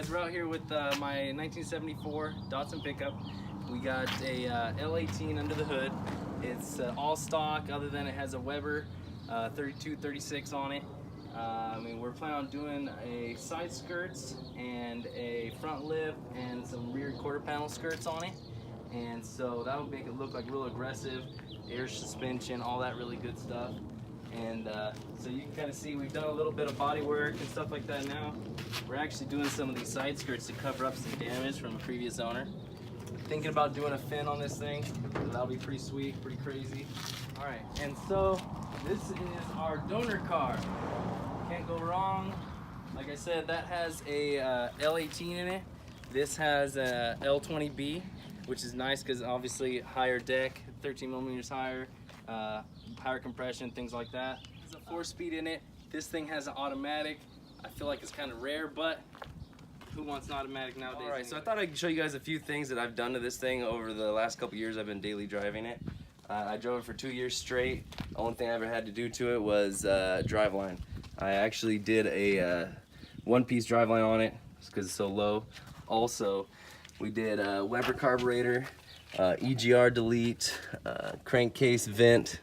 guys, we're out here with my 1974 Datsun pickup. We got a L18 under the hood. It's all stock other than it has a Weber 3236 on it. I mean, we're planning on doing a side skirts and a front lift and some rear quarter panel skirts on it. And so that'll make it look like real aggressive, air suspension, all that really good stuff. And so you can kind of see we've done a little bit of body work and stuff like that now. We're actually doing some of these side skirts to cover up some damage from a previous owner. Thinking about doing a fin on this thing, so that'll be pretty sweet, pretty crazy. All right, and so this is our donor car. Can't go wrong. Like I said, that has a L18 in it. This has a L20B, which is nice because obviously higher deck, 13 millimeters higher, higher compression, things like that. There's a 4-speed in it. This thing has an automatic. I feel like it's kind of rare, but who wants an automatic nowadays? All right, so I thought I'd show you guys a few things that I've done to this thing over the last couple years. I've been daily driving it. I drove it for 2 years straight. The only thing I ever had to do to it was driveline. I actually did a one-piece driveline on it because it's so low. Also, we did a Weber carburetor, EGR delete, crankcase vent,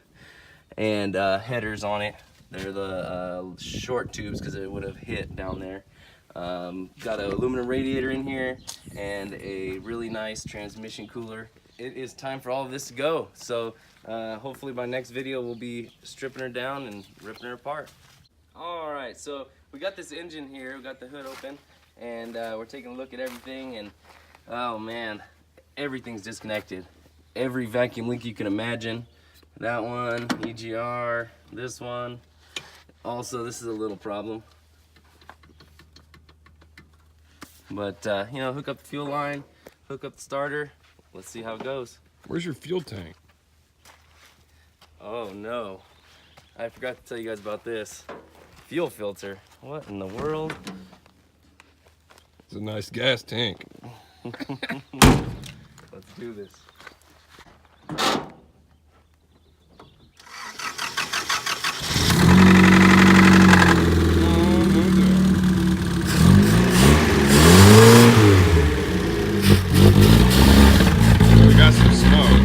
and headers on it. They're the short tubes because it would have hit down there. Got an aluminum radiator in here and a really nice transmission cooler. It is time for all of this to go. So hopefully by next video we'll be stripping her down and ripping her apart. All right, so we got this engine here. We got the hood open and we're taking a look at everything, and oh man, everything's disconnected. Every vacuum leak you can imagine. That one, EGR, this one. Also, this is a little problem. But, you know, hook up the fuel line, hook up the starter. Let's see how it goes. Where's your fuel tank? Oh no, I forgot to tell you guys about this. Fuel filter. What in the world? It's a nice gas tank. Let's do this. We got some smoke.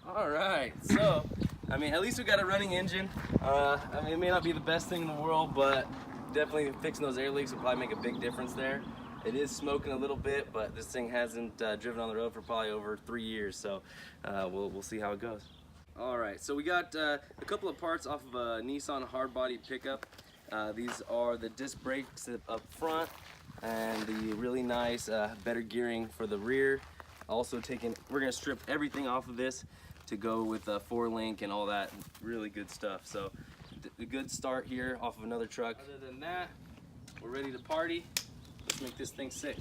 Alright, so, I mean, at least we got a running engine. I mean, it may not be the best thing in the world, but definitely fixing those air leaks will probably make a big difference there. It is smoking a little bit, but this thing hasn't driven on the road for probably over 3 years, so we'll see how it goes. Alright, so we got a couple of parts off of a Nissan hard body pickup. These are the disc brakes up front and the really nice better gearing for the rear. Also we're gonna strip everything off of this to go with a 4-link and all that really good stuff. So a good start here off of another truck. Other than that, we're ready to party. Let's make this thing sick.